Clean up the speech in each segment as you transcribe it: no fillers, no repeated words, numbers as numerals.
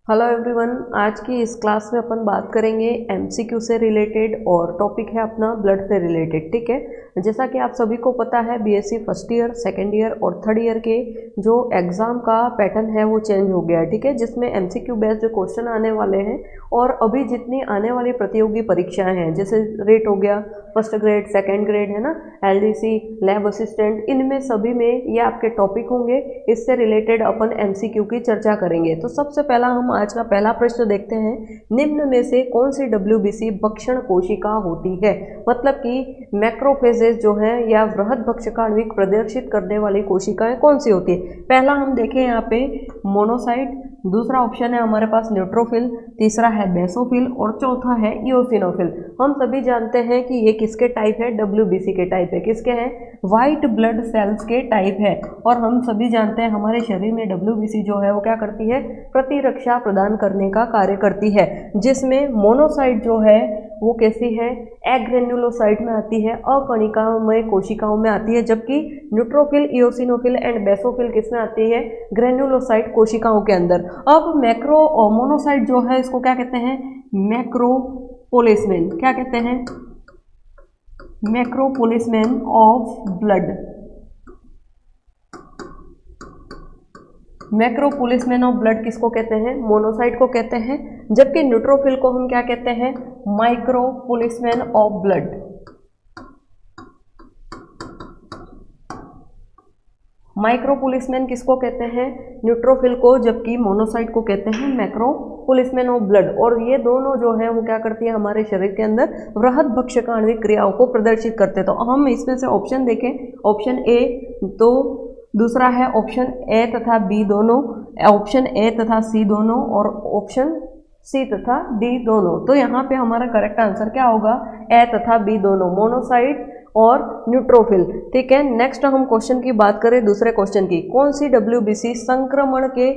Hello everyone, आज की इस क्लास में अपन बात करेंगे एमसीक्यू से रिलेटेड और टॉपिक है अपना ब्लड से रिलेटेड। ठीक है, जैसा कि आप सभी को पता है BSc first year, second year और थर्ड ईयर के जो एग्ज़ाम का पैटर्न है वो चेंज हो गया है। ठीक है, जिसमें एमसीक्यू बेस्ड क्वेश्चन आने वाले हैं और अभी जितनी आने वाली प्रतियोगी परीक्षाएँ हैं जैसे रेट हो गया, फर्स्ट ग्रेड, सेकेंड ग्रेड है ना, एलडीसी, लैब असिस्टेंट, इनमें सभी में ये आपके टॉपिक होंगे। इससे रिलेटेड अपन एमसीक्यू की चर्चा करेंगे। तो सबसे पहला हम आज का पहला प्रश्न देखते हैं, निम्न में से कौन सी डब्ल्यूबीसी भक्षण कोशिका होती है। मतलब कि मैक्रोफेजेस जो है या वृहद भक्षक आणविक प्रदर्शित करने वाली कोशिकाएं कौन सी होती है। पहला हम देखें यहाँ पे मोनोसाइट, दूसरा ऑप्शन है हमारे पास न्यूट्रोफिल, तीसरा है बेसोफिल और चौथा है इओसिनोफिल। हम सभी जानते हैं कि ये किसके टाइप है, डब्ल्यूबीसी के टाइप है। किसके हैं, वाइट ब्लड सेल्स के टाइप है। और हम सभी जानते हैं हमारे शरीर में डब्ल्यूबीसी जो है वो क्या करती है, प्रतिरक्षा प्रदान करने का कार्य करती है। जिसमें मोनोसाइट जो है वो कैसी है, एग्रेन्युलोसाइट में आती है, अकणिकामय कोशिकाओं में आती है। जबकि न्यूट्रोफिल, इओसिनोफिल एंड बेसोफिल किस में आती है, ग्रेन्युलोसाइट कोशिकाओं के अंदर। अब मैक्रो मोनोसाइट जो है इसको क्या कहते हैं, मैक्रोपोलिसमेन। क्या कहते हैं, मैक्रोपोलिसमेन ऑफ ब्लड। मैक्रोपोलिसमेन ऑफ ब्लड किसको कहते हैं, मोनोसाइट को कहते हैं। जबकि न्यूट्रोफिल को हम क्या कहते हैं, माइक्रोपोलिसमेन ऑफ ब्लड। माइक्रोपोलिसमेन किसको कहते हैं, न्यूट्रोफिल को, जबकि मोनोसाइट को कहते हैं मैक्रोपोलिसमेन ऑफ ब्लड। और ये दोनों जो है वो क्या करती है, हमारे शरीर के अंदर वृहद भक्षक आणविक क्रियाओं को प्रदर्शित करते हैं। तो हम इसमें से ऑप्शन देखें, ऑप्शन ए, तो दूसरा है ऑप्शन ए तथा बी दोनों, ऑप्शन ए तथा सी दोनों और ऑप्शन सी तथा डी दोनों। तो यहाँ पे हमारा करेक्ट आंसर क्या होगा, ए तथा बी दोनों, मोनोसाइट और न्यूट्रोफिल। ठीक है, नेक्स्ट हम क्वेश्चन की बात करें, दूसरे क्वेश्चन की, कौन सी डब्ल्यूबीसी संक्रमण के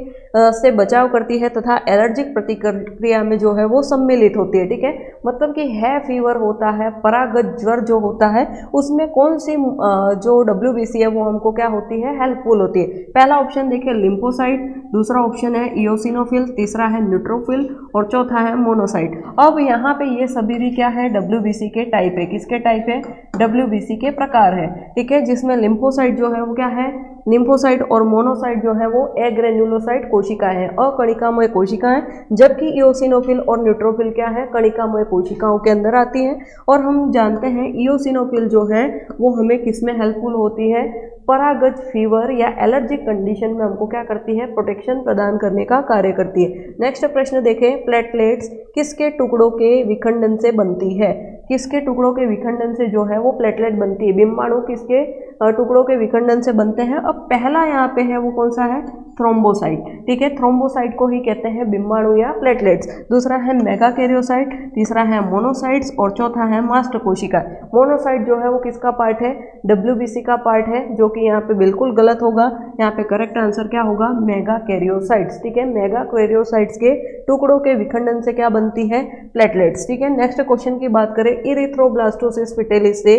से बचाव करती है तथा एलर्जिक प्रतिक्रिया में जो है वो सम्मिलित होती है। ठीक है, मतलब कि है फीवर होता है, परागत ज्वर जो होता है, उसमें कौन सी जो डब्ल्यूबीसी है वो हमको क्या होती है, हेल्पफुल होती है। पहला ऑप्शन देखिए लिम्फोसाइट, दूसरा ऑप्शन है इओसिनोफिल, तीसरा है न्यूट्रोफिल और चौथा है मोनोसाइट। अब यहाँ पे ये सभी भी क्या है, डब्ल्यूबीसी के टाइप है। किसके टाइप है, डब्ल्यूबीसी के प्रकार है। ठीक है, जिसमें लिम्फोसाइट जो है वो क्या है, लिम्फोसाइट और मोनोसाइट जो है वो एग्रेन्युलोसाइट कोशिकाएं हैं, अकणिकामय कोशिकाएं। जबकि इओसिनोफिल और न्यूट्रोफिल क्या है, कणिकामय कोशिकाओं के अंदर आती हैं। और हम जानते हैं इओसिनोफिल जो है वो हमें किसमें हेल्पफुल होती है, परागत फीवर या एलर्जिक कंडीशन में हमको क्या करती है, प्रोटेक्शन प्रदान करने का कार्य करती है। नेक्स्ट प्रश्न देखें, प्लेटलेट्स किसके टुकड़ों के विखंडन से बनती है। किसके टुकड़ों के विखंडन से जो है वो प्लेटलेट बनती है, बिम्बाणु किसके टुकड़ों के विखंडन से बनते हैं। अब पहला यहाँ पे है वो कौन सा है, थ्रोम्बोसाइट। ठीक है, थ्रोम्बोसाइट को ही कहते हैं बिम्बाणु या प्लेटलेट्स। दूसरा है मेगाकैरियोसाइट, तीसरा है मोनोसाइट्स और चौथा है मास्ट कोशिका। मोनोसाइट जो है वो किसका पार्ट है, डब्ल्यूबीसी का पार्ट है, जो कि यहाँ पे बिल्कुल गलत होगा। यहाँ पे करेक्ट आंसर क्या होगा, मेगाकैरियोसाइट्स। ठीक है, मेगाकैरियोसाइट्स के टुकड़ों के विखंडन से क्या बनती है, प्लेटलेट्स। ठीक है, नेक्स्ट क्वेश्चन की बात करें, इरिथ्रोब्लास्टोसिस फिटेलिस से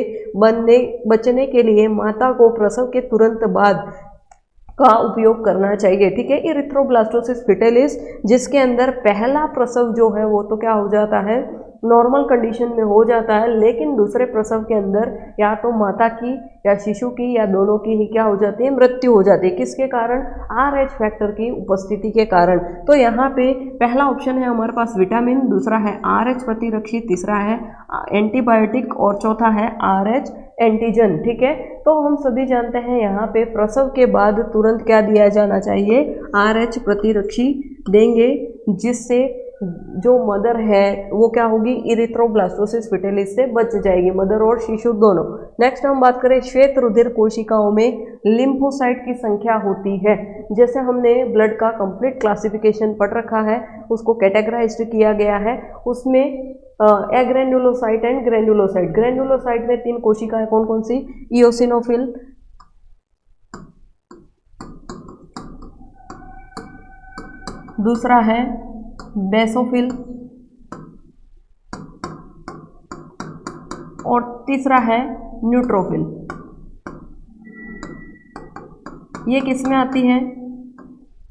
बचने के लिए माता को प्रसव के तुरंत बाद का उपयोग करना चाहिए। ठीक है, इरिथ्रोब्लास्टोसिस फिटेलिस जिसके अंदर पहला प्रसव जो है वो तो क्या हो जाता है, नॉर्मल कंडीशन में हो जाता है, लेकिन दूसरे प्रसव के अंदर या तो माता की या शिशु की या दोनों की ही क्या हो जाती है, मृत्यु हो जाती है। किसके कारण, RH फैक्टर की उपस्थिति के कारण। तो यहाँ पे पहला ऑप्शन है हमारे पास विटामिन, दूसरा है RH प्रतिरक्षी, तीसरा है एंटीबायोटिक और चौथा है RH एंटीजन। ठीक है, तो हम सभी जानते हैं यहाँ पे प्रसव के बाद तुरंत क्या दिया जाना चाहिए, RH प्रतिरक्षी देंगे, जिससे जो मदर है वो क्या होगी, इरिथ्रोब्लास्टोसिस फिटेलिस से बच जाएगी, मदर और शिशु दोनों। नेक्स्ट हम बात करें, श्वेत रुधिर कोशिकाओं में लिम्फोसाइट की संख्या होती है। जैसे हमने ब्लड का कंप्लीट क्लासिफिकेशन पढ़ रखा है, उसको कैटेगराइज्ड किया गया है, उसमें एग्रेन्युलोसाइट एंड ग्रेन्युलोसाइट। ग्रेन्युलोसाइट में 3 कोशिकाएं कौन कौन सी, इओसिनोफिल, दूसरा है बेसोफिल और तीसरा है न्यूट्रोफिल। ये किस में आती है,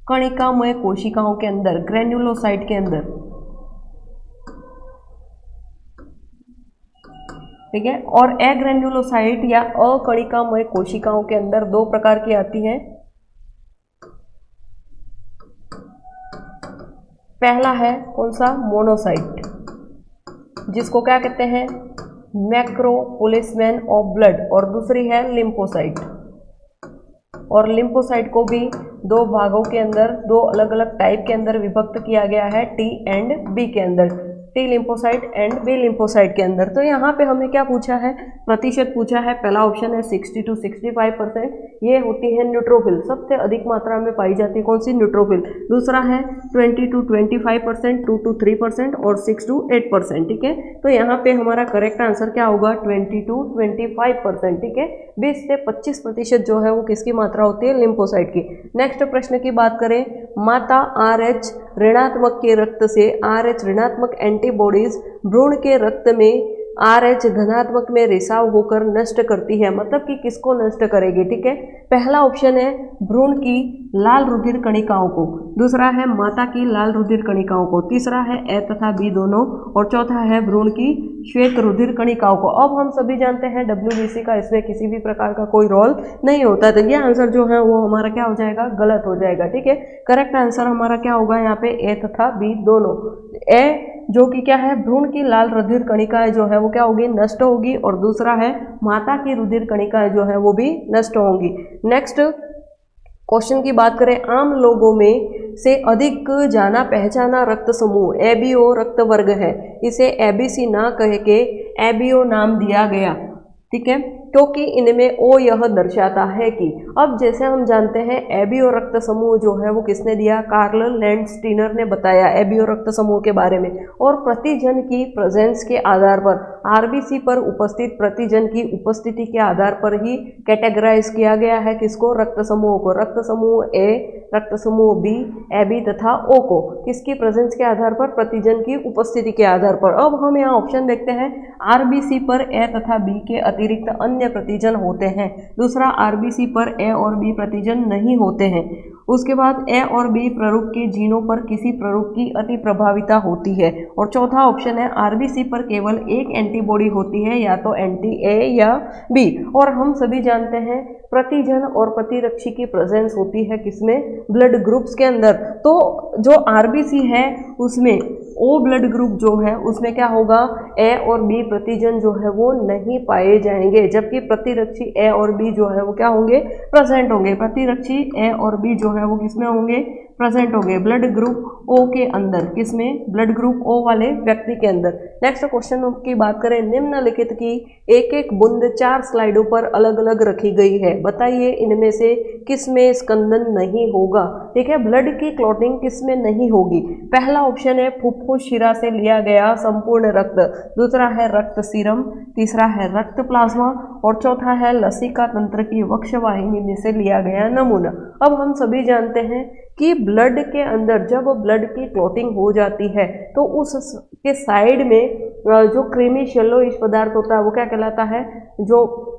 कणिकामय कोशिकाओं के अंदर, ग्रेन्युलोसाइट के अंदर, ठीक है। और एग्रेन्युलोसाइट या अकणिकामय कोशिकाओं के अंदर दो प्रकार की आती हैं। पहला है कौन सा, मोनोसाइट, जिसको क्या कहते हैं, मैक्रोपोलिसमैन ऑफ ब्लड, और दूसरी है लिम्फोसाइट। और लिम्फोसाइट को भी दो भागों के अंदर, दो अलग अलग टाइप के अंदर विभक्त किया गया है, टी एंड बी के अंदर, T lymphocyte and B lymphocyte के अंदर। तो यहाँ पे हमें क्या पूछा है, प्रतिशत पूछा है। पहला ऑप्शन है 60 to 65%, ये होती है न्यूट्रोफिल, सबसे अधिक मात्रा में पाई जाती है कौन सी, न्यूट्रोफिल। दूसरा है 20 to 25%, 2 to 3% और 6 to 8%, ठीक है। तो यहाँ पे हमारा करेक्ट आंसर क्या होगा, 20 to 25%, ठीक है। 20 से 25% जो है वो किसकी मात्रा होती है, लिम्फोसाइट की। नेक्स्ट प्रश्न की बात करें, माता RH ऋणात्मक के रक्त से RH ऋणात्मक एंटीबॉडीज भ्रूण के रक्त में RH धनात्मक में रिसाव होकर नष्ट करती है, मतलब कि किसको नष्ट करेगी, ठीक है। पहला ऑप्शन है भ्रूण की लाल रुधिर कणिकाओं को, दूसरा है माता की लाल रुधिर कणिकाओं को, तीसरा है ए तथा बी दोनों, और चौथा है भ्रूण की श्वेत रुधिर कणिकाओं को। अब हम सभी जानते हैं WBC का इसमें किसी भी प्रकार का कोई रोल नहीं होता, तो ये आंसर जो है वो हमारा क्या हो जाएगा, गलत हो जाएगा, ठीक है। करेक्ट आंसर हमारा क्या होगा यहाँ पे, ए तथा बी दोनों। ए जो कि क्या है, भ्रूण की लाल रुधिर कणिकाएं जो है वो क्या होगी, नष्ट होगी, और दूसरा है माता की रुधिर कणिकाएं जो है वो भी नष्ट होंगी। नेक्स्ट क्वेश्चन की बात करें, आम लोगों में से अधिक जाना पहचाना रक्त समूह ABO रक्त वर्ग है, इसे ABC ना कह के ABO नाम दिया गया, ठीक है, क्योंकि इनमें O यह दर्शाता है कि, अब जैसे हम जानते हैं ABO रक्त समूह जो है वो किसने दिया, कार्ल लैंडस्टीनर ने बताया ABO रक्त समूह के बारे में। और प्रतिजन की प्रेजेंस के आधार पर, RBC पर उपस्थित प्रतिजन की उपस्थिति के आधार पर ही कैटेगराइज किया गया है किसको, रक्त समूह को। रक्त समूह A, रक्त समूह B, AB तथा O को किसकी प्रेजेंस के आधार पर, प्रतिजन की उपस्थिति के आधार पर। अब हम यहाँ ऑप्शन देखते हैं, RBC पर A तथा B के अतिरिक्त अन्य प्रतिजन होते हैं, दूसरा RBC पर A और B प्रतिजन नहीं होते हैं, उसके बाद A और B प्ररूप के जीनों पर किसी प्ररूप की अति प्रभाविता होती है, और चौथा ऑप्शन है RBC पर केवल एक एंटीबॉडी होती है, या तो एंटी A या B। और हम सभी जानते हैं प्रतिजन और प्रतिरक्षी की प्रेजेंस होती है किसमें, ब्लड ग्रुप्स के अंदर। तो जो RBC है उसमें O ब्लड ग्रुप जो है उसमें क्या होगा, A और B प्रतिजन जो है वो नहीं पाए जाएंगे, जबकि प्रतिरक्षी A और B जो है वो क्या होंगे, प्रेजेंट होंगे। प्रतिरक्षी A और B जो है वो किसमें होंगे, प्रेजेंट होंगे, ब्लड ग्रुप O के अंदर, किसमें, ब्लड ग्रुप O वाले व्यक्ति के अंदर। नेक्स्ट क्वेश्चन की बात करें, निम्नलिखित की एक एक बूंद 4 स्लाइडों पर अलग अलग रखी गई है, बताइए इनमें से किसमें स्कंदन नहीं होगा, ठीक है। ब्लड की क्लॉटिंग किसमें नहीं होगी, पहला ऑप्शन है फुफ्फुस शिरा से लिया गया संपूर्ण रक्त, दूसरा है रक्त सीरम, तीसरा है रक्त प्लाज्मा, और चौथा है लसिका तंत्र की वक्षवाहिनी में से लिया गया नमूना। अब हम सभी जानते हैं कि ब्लड के अंदर जब ब्लड की क्लॉटिंग हो जाती है तो उस के साइड में जो क्रीमी येलोइश पदार्थ होता है वो क्या कहलाता है, जो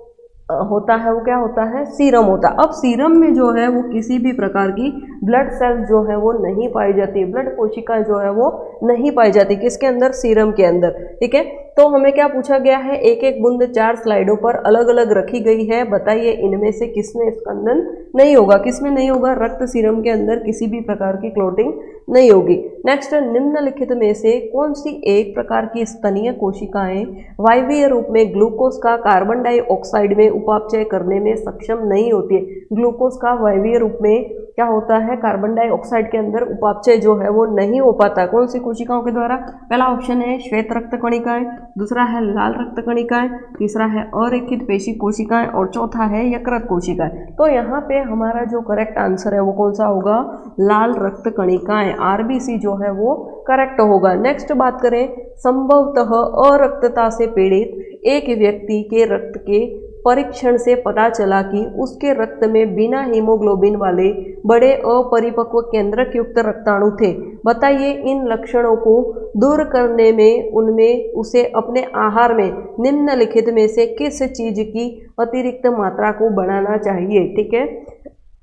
होता है वो क्या होता है, सीरम होता है। अब सीरम में जो है वो किसी भी प्रकार की ब्लड सेल्स जो है वो नहीं पाई जाती, ब्लड कोशिका जो है वो नहीं पाई जाती, किसके अंदर, सीरम के अंदर, ठीक है। तो हमें क्या पूछा गया है, एक एक बूंद 4 स्लाइडों पर अलग अलग रखी गई है, बताइए इनमें से किसमें स्कंदन नहीं होगा, किसमें नहीं होगा, रक्त सीरम के अंदर किसी भी प्रकार की क्लॉटिंग नहीं होगी। नेक्स्ट, निम्नलिखित में से कौन सी एक प्रकार की स्तनीय कोशिकाएं वायवीय रूप में ग्लूकोज का कार्बन डाइऑक्साइड में उपापचय करने में सक्षम नहीं होती है। ग्लूकोज का वायवीय रूप में क्या होता है, कार्बन डाइऑक्साइड के अंदर उपापचय जो है वो नहीं हो पाता, कौन सी कोशिकाओं के द्वारा, पहला ऑप्शन है श्वेत रक्त कणिकाएं, दूसरा है लाल रक्त कणिकाएं, तीसरा है अरेखित पेशी कोशिकाएं, और चौथा है यकृत कोशिकाएं। तो यहाँ पे हमारा जो करेक्ट आंसर है वो कौन सा होगा, लाल रक्त कणिकाएं, RBC जो है वो करेक्ट होगा। नेक्स्ट बात करें, संभवतः अरक्तता से पीड़ित एक व्यक्ति के रक्त के परीक्षण से पता चला कि उसके रक्त में बिना हीमोग्लोबिन वाले बड़े अपरिपक्व केंद्रक युक्त रक्ताणु थे, बताइए इन लक्षणों को दूर करने में उनमें उसे अपने आहार में निम्नलिखित में से किस चीज की अतिरिक्त मात्रा को बढ़ाना चाहिए, ठीक है।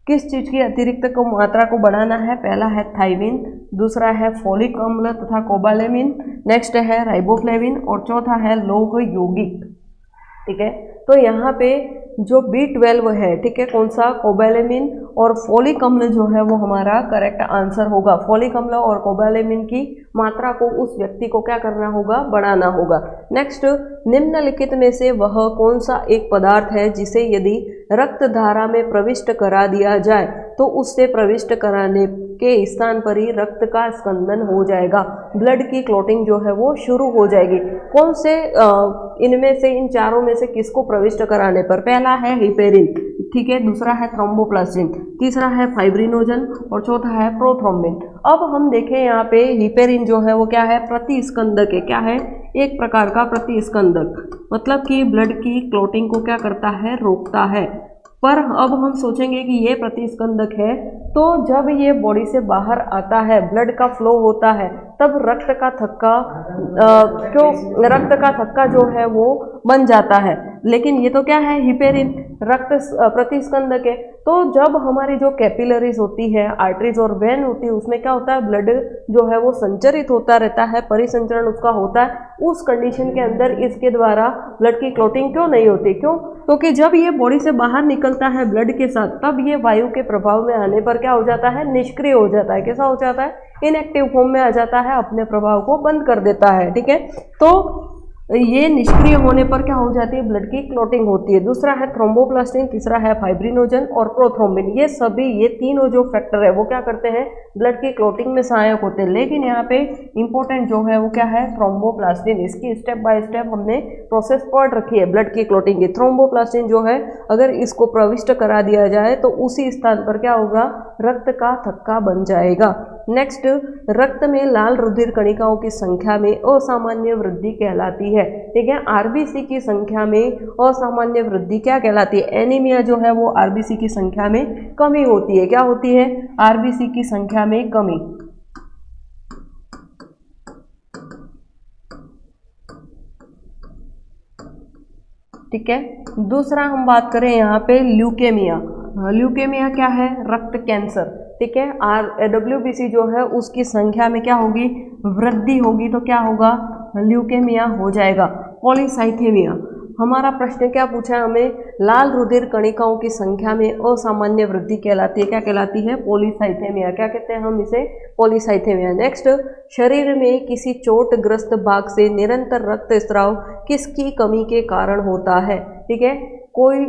किस चीज़ की अतिरिक्त को मात्रा को बढ़ाना है? पहला है थाइमिन, दूसरा है फोलिक अम्ल तथा कोबालेमिन, नेक्स्ट है राइबोफ्लेविन और चौथा है लौह यौगिक। ठीक है, तो यहाँ पे जो B12 है, ठीक है, कौन सा? कोबालेमिन और फोलिक अम्ल जो है वो हमारा करेक्ट आंसर होगा। फोलिक अम्ल और कोबालेमिन की मात्रा को उस व्यक्ति को क्या करना होगा? बढ़ाना होगा। नेक्स्ट, निम्नलिखित में से वह कौन सा एक पदार्थ है जिसे यदि रक्त धारा में प्रविष्ट करा दिया जाए तो उससे प्रविष्ट कराने के स्थान पर ही रक्त का स्कंदन हो जाएगा, ब्लड की क्लॉटिंग जो है वो शुरू हो जाएगी। कौन से इनमें से, इन चारों में से किसको प्रविष्ट कराने पर? पहला है हिपेरिन, ठीक है, दूसरा है थ्रोम्बोप्लास्टिन, तीसरा है फाइब्रिनोजन और चौथा है प्रोथ्रोम्बिन। अब हम देखें यहाँ पे हिपेरिन जो है वो क्या है? प्रतिस्कंदक है। क्या है? एक प्रकार का प्रतिस्कंदक, मतलब कि ब्लड की क्लॉटिंग को क्या करता है? रोकता है। पर अब हम सोचेंगे कि ये प्रतिस्कंदक है, तो जब ये बॉडी से बाहर आता है, ब्लड का फ्लो होता है, तब रक्त का थक्का जो है वो बन जाता है। लेकिन ये तो क्या है? हिपेरिन, रक्त प्रतिस्कंदक है। तो जब हमारी जो कैपिलरीज होती है, आर्टरीज और वेन होती है, उसमें क्या होता है? ब्लड जो है वो संचरित होता रहता है, परिसंचरण उसका होता है। उस कंडीशन के अंदर इसके द्वारा ब्लड की क्लॉटिंग क्यों नहीं होती? क्यों? क्योंकि जब ये बॉडी से बाहर निकलता है ब्लड के साथ, तब ये वायु के प्रभाव में आने पर क्या हो जाता है? निष्क्रिय हो जाता है। कैसा हो जाता है? इनएक्टिव फॉर्म में आ जाता है, अपने प्रभाव को बंद कर देता है। ठीक है, तो ये निष्क्रिय होने पर क्या हो जाती है? ब्लड की क्लॉटिंग होती है। दूसरा है थ्रोम्बोप्लास्टिन, तीसरा है फाइब्रिनोजन और प्रोथ्रोम्बिन। ये तीनों जो फैक्टर है वो क्या करते हैं? ब्लड की क्लॉटिंग में सहायक होते हैं। लेकिन यहाँ पे इंपॉर्टेंट जो है वो क्या है? थ्रोम्बोप्लास्टिन। इसकी स्टेप बाय स्टेप हमने प्रोसेस पढ़ रखी है ब्लड की क्लॉटिंग की। थ्रोम्बोप्लास्टिन जो है, अगर इसको प्रविष्ट करा दिया जाए तो उसी स्थान पर क्या होगा? रक्त का थक्का बन जाएगा। नेक्स्ट, रक्त में लाल रुधिर कणिकाओं की संख्या में असामान्य वृद्धि कहलाती है। ठीक है, आरबीसी की संख्या में असामान्य वृद्धि क्या कहलाती है? एनीमिया जो है वो आरबीसी की संख्या में कमी होती है। क्या होती है? आरबीसी की संख्या में कमी। ठीक है, दूसरा हम बात करें यहाँ पे ल्यूकेमिया। ल्यूकेमिया क्या है? रक्त कैंसर। ठीक है, WBC जो है उसकी संख्या में क्या होगी? वृद्धि होगी, तो क्या होगा? ल्यूकेमिया हो जाएगा। पॉलीसाइथेमिया, हमारा प्रश्न क्या पूछा है हमें? लाल रुधिर कणिकाओं की संख्या में असामान्य वृद्धि कहलाती है। क्या कहलाती है? पॉलीसाइथेमिया। क्या कहते हैं हम इसे? पॉलीसाइथेमिया। नेक्स्ट, शरीर में किसी चोटग्रस्त भाग से निरंतर रक्तस्राव किसकी कमी के कारण होता है? ठीक है, कोई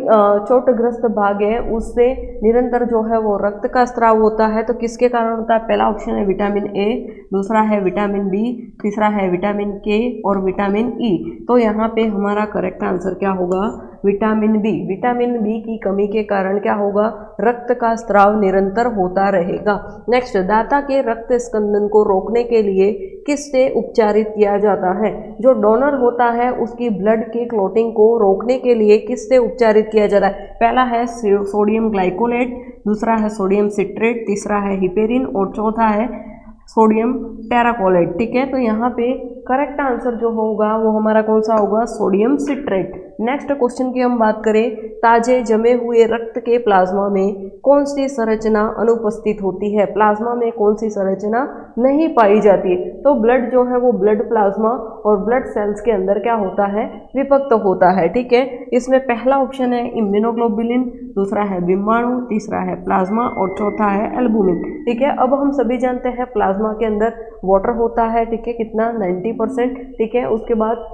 चोटग्रस्त भाग है, उससे निरंतर जो है वो रक्त का स्राव होता है, तो किसके कारण होता है? पहला ऑप्शन है विटामिन ए, दूसरा है विटामिन बी, तीसरा है विटामिन के और विटामिन ई। तो यहाँ पे हमारा करेक्ट आंसर क्या होगा? Vitamin B. विटामिन बी की कमी के कारण क्या होगा? रक्त का स्राव निरंतर होता रहेगा। नेक्स्ट, दाता के रक्त स्कंदन को रोकने के लिए किससे उपचारित किया जाता है? जो डोनर होता है उसकी ब्लड की क्लॉटिंग को रोकने के लिए किससे उपचारित किया जाता है? पहला है सोडियम ग्लाइकोलेट, दूसरा है सोडियम सिट्रेट, तीसरा है हिपेरिन और चौथा है सोडियम टेराकोलेट। ठीक है, तो यहाँ पे करेक्ट आंसर जो होगा वो हमारा कौन सा होगा? Sodium citrate. नेक्स्ट क्वेश्चन की हम बात करें, ताजे जमे हुए रक्त के प्लाज्मा में कौन सी संरचना अनुपस्थित होती है? प्लाज्मा में कौन सी संरचना नहीं पाई जाती है? तो ब्लड जो है वो ब्लड प्लाज्मा और ब्लड सेल्स के अंदर क्या होता है? विभक्त होता है। ठीक है, इसमें पहला ऑप्शन है इम्यूनोग्लोबुलिन, दूसरा है बिम्बाणु, तीसरा है प्लाज्मा और चौथा है एल्बुमिन। ठीक है, अब हम सभी जानते हैं प्लाज्मा के अंदर वाटर होता है। ठीक है, कितना? 90%। ठीक है, उसके बाद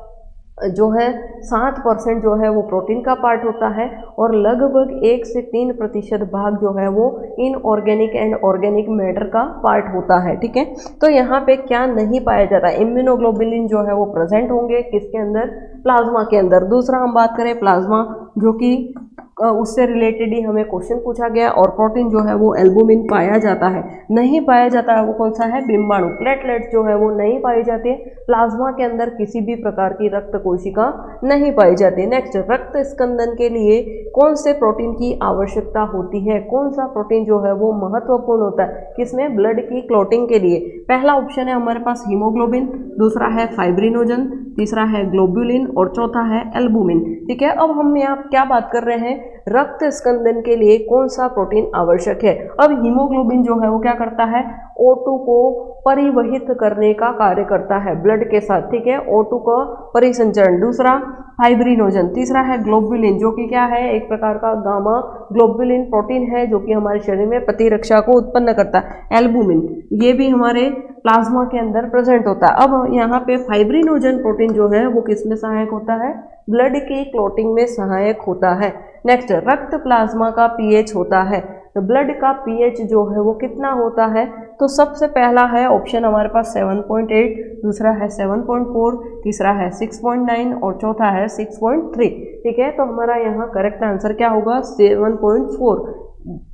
जो है 7% जो है वो प्रोटीन का पार्ट होता है और लगभग 1 से 3% भाग जो है वो इनऑर्गेनिक एंड ऑर्गेनिक मैटर का पार्ट होता है। ठीक है, तो यहाँ पे क्या नहीं पाया जाता? इम्यूनोग्लोबुलिन जो है वो प्रेजेंट होंगे किसके अंदर? प्लाज्मा के अंदर। दूसरा हम बात करें प्लाज्मा, जो कि उससे रिलेटेड ही हमें क्वेश्चन पूछा गया, और प्रोटीन जो है वो एल्बुमिन पाया जाता है। नहीं पाया जाता है वो कौन सा है? बिम्बाणु। प्लेटलेट्स जो है वो नहीं पाई जाती है। प्लाज्मा के अंदर किसी भी प्रकार की रक्त कोशिका नहीं पाई जाती। नेक्स्ट, रक्त स्कंदन के लिए कौन से प्रोटीन की आवश्यकता होती है? कौन सा प्रोटीन जो है वो महत्वपूर्ण होता है किसमें? ब्लड की क्लॉटिंग के लिए। पहला ऑप्शन है हमारे पास हीमोग्लोबिन, दूसरा है फाइब्रिनोजन, तीसरा है ग्लोब्युलिन और चौथा है एल्बुमिन। ठीक है, अब हम यहाँ क्या बात कर रहे हैं, रक्त स्कंदन के लिए कौन सा प्रोटीन आवश्यक है। अब हीमोग्लोबिन जो है वो क्या करता है, O2 को परिवहित करने का कार्य करता है ब्लड के साथ। ठीक है, O2 का परिसंचरण। दूसरा फाइब्रिनोजन, तीसरा है ग्लोब्युलिन जो कि क्या है, एक प्रकार का गामा ग्लोब्युलिन प्रोटीन है जो कि हमारे शरीर में प्रतिरक्षा को उत्पन्न करता है। एल्बुमिन ये भी हमारे प्लाज्मा के अंदर प्रेजेंट होता है। अब यहाँ पे फाइब्रिनोजन प्रोटीन जो है वो किस में सहायक होता है, ब्लड की क्लॉटिंग में सहायक होता है। नेक्स्ट, रक्त प्लाज्मा का पीएच होता है, तो ब्लड का पीएच जो है वो कितना होता है, तो सबसे पहला है ऑप्शन हमारे पास 7.8, दूसरा है 7.4, तीसरा है 6.9 और चौथा है 6.3। ठीक है, तो हमारा यहाँ करेक्ट आंसर क्या होगा, 7.4।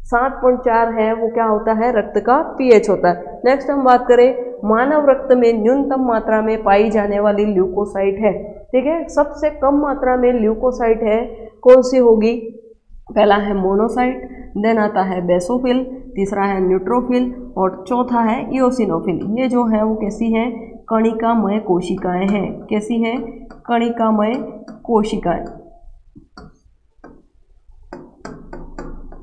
7.4 है वो क्या होता है, रक्त का पीएच होता है। नेक्स्ट हम बात करें, मानव रक्त में न्यूनतम मात्रा में पाई जाने वाली ल्यूकोसाइट है। ठीक है, सबसे कम मात्रा में ल्यूकोसाइट है कौन सी होगी, पहला है मोनोसाइट, देन आता है बेसोफिल, तीसरा है न्यूट्रोफिल और चौथा है इओसिनोफिल। ये जो है वो कैसी है, कणिकामय कोशिकाएं हैं। कैसी हैं, कणिकामय कोशिकाएं।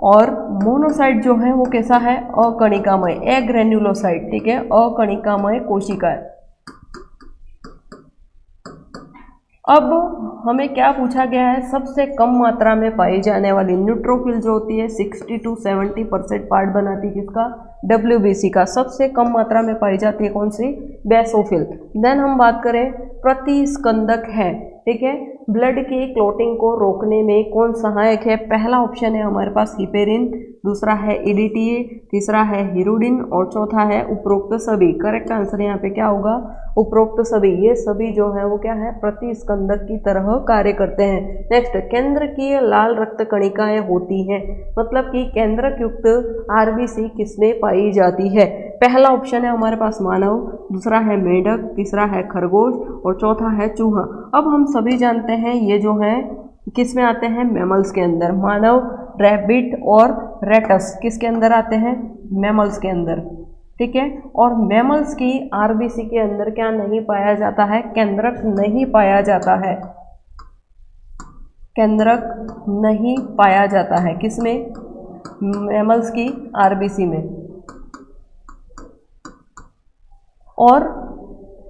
और मोनोसाइट जो है वो कैसा है, अकणिकामय, एग्रेन्युलोसाइट। ठीक है, अकणिकामय कोशिकाएं। अब हमें क्या पूछा गया है, सबसे कम मात्रा में पाई जाने वाली न्यूट्रोफिल जो होती है 60 to 70% पार्ट बनाती है किसका, WBC का। सबसे कम मात्रा में पाई जाती है कौन सी, बेसोफिल। देन हम बात करें, प्रतिस्कंदक है। ठीक है, ब्लड की क्लॉटिंग को रोकने में कौन सहायक है, पहला ऑप्शन है हमारे पास हिपेरिन, दूसरा है EDTA, तीसरा है हिरुडिन और चौथा है उपरोक्त सभी। करेक्ट आंसर यहाँ पे क्या होगा, उपरोक्त सभी। ये सभी जो है वो क्या है, प्रतिस्कंदक की तरह कार्य करते हैं। नेक्स्ट, केंद्रकीय लाल रक्त कणिकाएं होती हैं, मतलब कि केंद्रक युक्त RBC किसमें पाई जाती है, पहला ऑप्शन है हमारे पास मानव, दूसरा है मेंढक, तीसरा है खरगोश और चौथा है चूहा। अब हम सभी जानते हैं ये जो है किस में आते हैं, मैमल्स के अंदर। मानव, रैबिट और रेटस किसके अंदर आते हैं, मैमल्स के अंदर। ठीक है, और मैमल्स की RBC के अंदर क्या नहीं पाया जाता है, केंद्रक नहीं पाया जाता है, केंद्रक नहीं पाया जाता है किसमें, मैमल्स की RBC में। और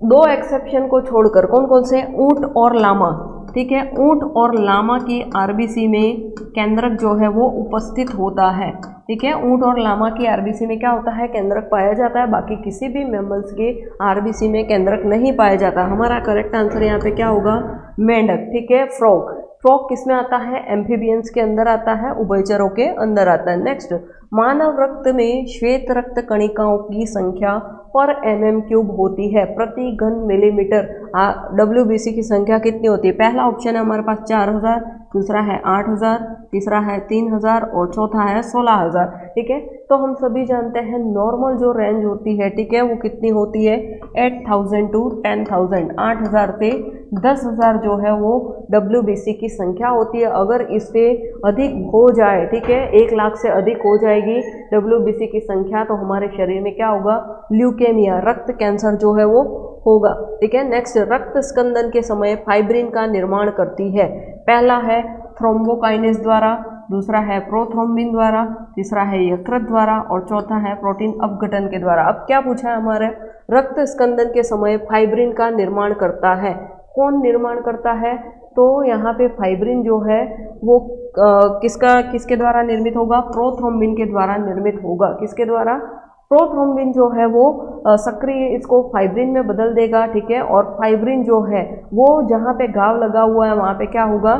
दो एक्सेप्शन को छोड़कर, कौन कौन से, ऊंट और लामा। ठीक है, ऊंट और लामा की RBC में केंद्रक जो है वो उपस्थित होता है। ठीक है, ऊंट और लामा की RBC में क्या होता है, केंद्रक पाया जाता है, बाकी किसी भी मैमल्स के RBC में केंद्रक नहीं पाया जाता। हमारा करेक्ट आंसर यहाँ पे क्या होगा, मेंढक। ठीक है, फ्रॉग, फ्रॉग किस में आता है, एम्फीबियंस के अंदर आता है, उभयचरों के अंदर आता है। नेक्स्ट, मानव रक्त में श्वेत रक्त कणिकाओं की संख्या पर mm³ होती है, प्रति घन मिलीमीटर। WBC की संख्या कितनी होती है, पहला ऑप्शन है हमारे पास 4000, दूसरा है 8000, तीसरा है 3000 और चौथा है 16000। ठीक है, तो हम सभी जानते हैं नॉर्मल जो रेंज होती है, ठीक है, वो कितनी होती है, 8000 to 10000, 8000 से 10000 जो है वो WBC की संख्या होती है। अगर इससे अधिक हो जाए, ठीक है, 1 लाख से अधिक हो जाएगी WBC की संख्या, तो हमारे शरीर में क्या होगा, ल्यूकेमिया, रक्त कैंसर जो है वो होगा। ठीक है, नेक्स्ट, रक्त स्कंदन के समय फाइब्रिन का निर्माण करती है, पहला है थ्रोम्बोकाइनेस द्वारा, दूसरा है प्रोथ्रोम्बिन द्वारा, तीसरा है यकृत द्वारा और चौथा है प्रोटीन अपघटन के द्वारा। अब क्या पूछा है हमारे, रक्त स्कंदन के समय फाइब्रिन का निर्माण करता है, कौन निर्माण करता है, तो यहाँ पे फाइब्रिन जो है वो किसके द्वारा निर्मित होगा, प्रोथ्रोम्बिन के द्वारा निर्मित होगा। किसके द्वारा, प्रोथ्रोम्बिन जो है वो सक्रिय इसको फाइब्रिन में बदल देगा। ठीक है, और फाइब्रिन जो है वो जहाँ पे घाव लगा हुआ है वहाँ पे क्या होगा,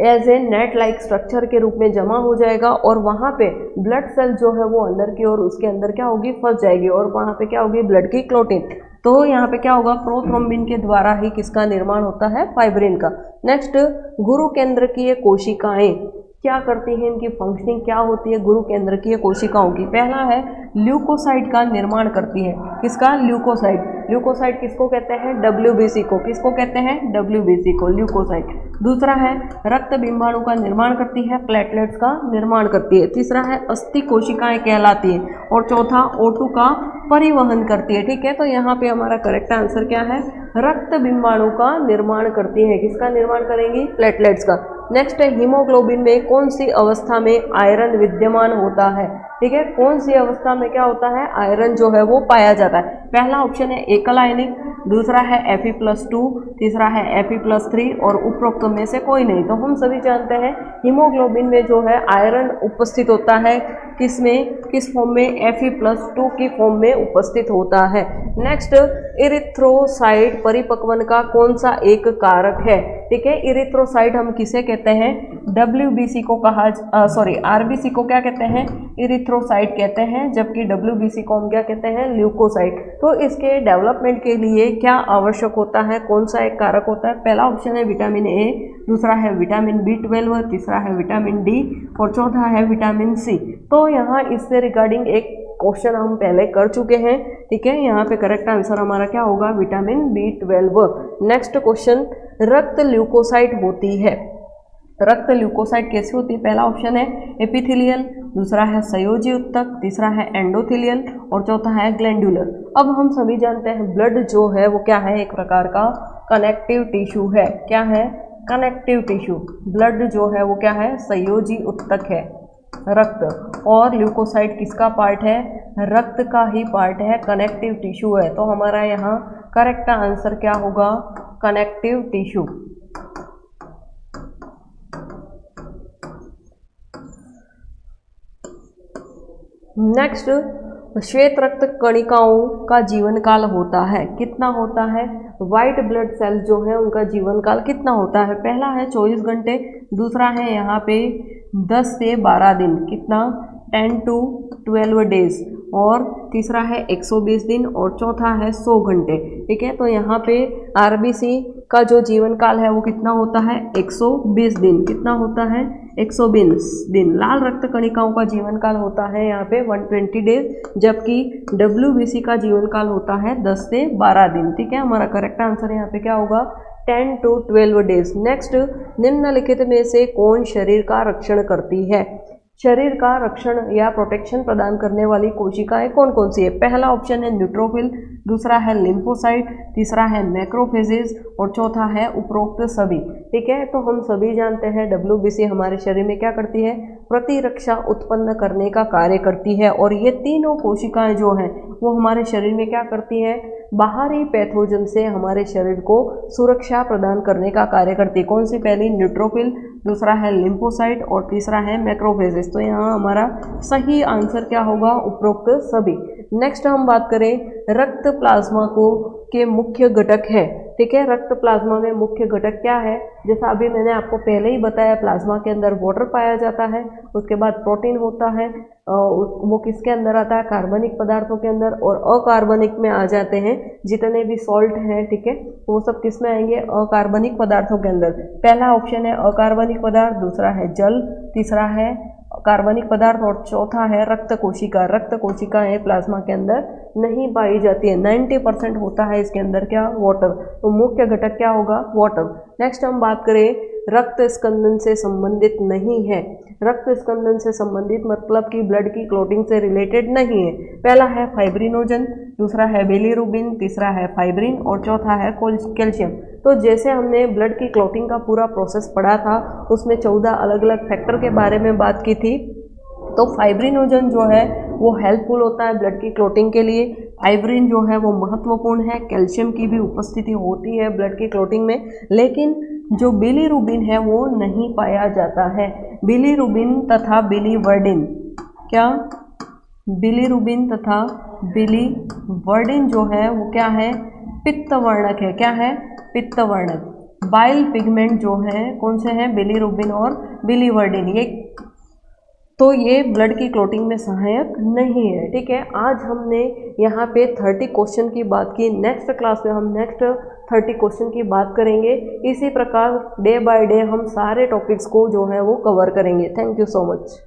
as a net like structure के रूप में जमा हो जाएगा और वहाँ पे ब्लड सेल जो है वो अंदर की ओर उसके अंदर क्या होगी, फंस जाएगी और वहाँ पे क्या होगी, ब्लड की क्लॉटिंग। तो यहाँ पे क्या होगा, प्रोथ्रोम्बिन के द्वारा ही किसका निर्माण होता है, फाइब्रिन का। नेक्स्ट, गुरु केंद्रकीय कोशिकाएं क्या करती हैं, इनकी फंक्शनिंग क्या होती है गुरु केंद्रकीय कोशिकाओं की, पहला है ल्यूकोसाइट का निर्माण करती है, किसका, ल्यूकोसाइट। ल्यूकोसाइट किसको कहते हैं? WBC को। किसको कहते हैं? WBC को, ल्यूकोसाइट। दूसरा है रक्त बिंबाणु का निर्माण करती है, प्लेटलेट्स का निर्माण करती है। तीसरा है अस्थि कोशिकाएं कहलाती है। और चौथा O2 का परिवहन करती है। ठीक है, तो यहाँ पे हमारा करेक्ट आंसर क्या है? रक्त बिंबाणु का निर्माण करती है। किसका निर्माण करेंगी? प्लेटलेट्स का। नेक्स्ट है हीमोग्लोबिन में कौन सी अवस्था में आयरन विद्यमान होता है? ठीक है, कौन सी अवस्था में क्या होता है? आयरन जो है वो पाया जाता है। पहला ऑप्शन है एकल आयनिक, दूसरा है Fe+2, तीसरा है Fe+3 और उपरोक्त में से कोई नहीं। तो हम सभी जानते हैं हीमोग्लोबिन में जो है आयरन उपस्थित होता है, किसमें? किस फॉर्म में? Fe+2 की फॉर्म में उपस्थित होता है। नेक्स्ट, इरिथ्रोसाइट परिपक्वन का कौन सा एक कारक है? ठीक है, इरिथ्रोसाइट हम किसे कहते हैं? WBC को RBC को क्या कहते हैं? इरिथ्रोसाइट कहते हैं, जबकि WBC को हम क्या कहते हैं? ल्यूकोसाइट। तो इसके डेवलपमेंट के लिए क्या आवश्यक होता है? कौन सा एक कारक होता है? पहला ऑप्शन है विटामिन ए, दूसरा है विटामिन B12, तीसरा है विटामिन D और चौथा है विटामिन C। तो यहाँ इससे रिगार्डिंग एक क्वेश्चन हम पहले कर चुके हैं। ठीक है, यहाँ पे करेक्ट आंसर हमारा क्या होगा? Vitamin B12। नेक्स्ट क्वेश्चन, रक्त ल्यूकोसाइट होती है। रक्त ल्यूकोसाइट कैसी होती है? पहला ऑप्शन है एपिथेलियल, दूसरा है संयोजी उत्तक, तीसरा है एंडोथेलियल और चौथा है ग्लैंडुलर। अब हम सभी जानते हैं ब्लड जो है वो क्या है? एक प्रकार का कनेक्टिव टिश्यू है। क्या है? Connective tissue. ब्लड जो है वो क्या है? संयोजी उत्तक है, रक्त। और ल्यूकोसाइट किसका पार्ट है? रक्त का ही पार्ट है, कनेक्टिव टिश्यू है। तो हमारा यहाँ करेक्ट आंसर क्या होगा? Connective tissue. नेक्स्ट, श्वेत रक्त कणिकाओं का जीवन काल होता है, कितना होता है? व्हाइट ब्लड सेल जो है उनका जीवन काल कितना होता है? पहला है 24 घंटे, दूसरा है यहाँ पे 10 से 12 दिन, कितना? 10 to 12 डेज, और तीसरा है 120 दिन और चौथा है 100 घंटे। ठीक है, तो यहाँ पे RBC का जो जीवन काल है वो कितना होता है? 120 दिन। कितना होता है? 120 दिन। लाल रक्त कणिकाओं का जीवन काल होता है यहाँ पे 120 डेज, जबकि WBC का जीवन काल होता है 10 से 12 दिन। ठीक है, हमारा करेक्ट आंसर यहाँ पे क्या होगा? 10 to 12 डेज। नेक्स्ट, निम्नलिखित में से कौन शरीर का रक्षण करती है? शरीर का रक्षण या प्रोटेक्शन प्रदान करने वाली कोशिकाएं कौन कौन सी है? पहला ऑप्शन है न्यूट्रोफिल, दूसरा है लिम्फोसाइट, तीसरा है मैक्रोफेजेस और चौथा है उपरोक्त सभी। ठीक है, तो हम सभी जानते हैं WBC हमारे शरीर में क्या करती है? प्रतिरक्षा उत्पन्न करने का कार्य करती है। और ये तीनों कोशिकाएं जो हैं वो हमारे शरीर में क्या करती हैं? बाहरी पैथोजन से हमारे शरीर को सुरक्षा प्रदान करने का कार्य करती है। कौन सी? पहली न्यूट्रोफिल, दूसरा है लिम्फोसाइट और तीसरा है मैक्रोफेजेस। तो यहाँ हमारा सही आंसर क्या होगा? उपरोक्त सभी। नेक्स्ट हम बात करें रक्त प्लाज्मा को के मुख्य घटक है। ठीक है, रक्त प्लाज्मा में मुख्य घटक क्या है? जैसा अभी मैंने आपको पहले ही बताया, प्लाज्मा के अंदर वाटर पाया जाता है, उसके बाद प्रोटीन होता है, वो किसके अंदर आता है? कार्बनिक पदार्थों के अंदर, और अकार्बनिक में आ जाते हैं जितने भी सॉल्ट हैं। ठीक है, वो सब किस में आएंगे? अकार्बनिक पदार्थों के अंदर। पहला ऑप्शन है अकार्बनिक पदार्थ, दूसरा है जल, तीसरा है कार्बनिक पदार्थ और चौथा है रक्त कोशिका। रक्त कोशिकाएं प्लाज्मा के अंदर नहीं पाई जाती है। 90% होता है इसके अंदर क्या? वाटर। तो मुख्य घटक क्या होगा? वाटर। नेक्स्ट हम बात करें रक्त स्कंदन से संबंधित नहीं है। रक्त स्कंदन से संबंधित मतलब कि ब्लड की क्लॉटिंग से रिलेटेड नहीं है। पहला है फाइब्रिनोजन, दूसरा है बिलीरुबिन, तीसरा है फाइब्रिन और चौथा है कैल्शियम। तो जैसे हमने ब्लड की क्लॉटिंग का पूरा प्रोसेस पढ़ा था, उसमें 14 अलग अलग फैक्टर के बारे में बात की थी। तो फाइब्रिनोजन जो है वो हेल्पफुल होता है ब्लड की क्लॉटिंग के लिए। फाइब्रिन जो है वो महत्वपूर्ण है, कैल्शियम की भी उपस्थिति होती है ब्लड की क्लॉटिंग में, लेकिन जो बिलीरुबिन है वो नहीं पाया जाता है। बिलीरुबिन तथा बिलीवर्डिन, क्या? बिलीरुबिन तथा बिलीवर्डिन जो है वो क्या है? पित्तवर्णक है। क्या है? पित्तवर्णक। बाइल पिगमेंट जो है कौन से हैं? बिलीरुबिन और बिलीवर्डिन। ये ब्लड की क्लॉटिंग में सहायक नहीं है। ठीक है, आज हमने यहाँ पे 30 क्वेश्चन की बात की। नेक्स्ट क्लास में हम नेक्स्ट 30 क्वेश्चन की बात करेंगे। इसी प्रकार डे बाय डे हम सारे टॉपिक्स को जो है वो कवर करेंगे। Thank you so much.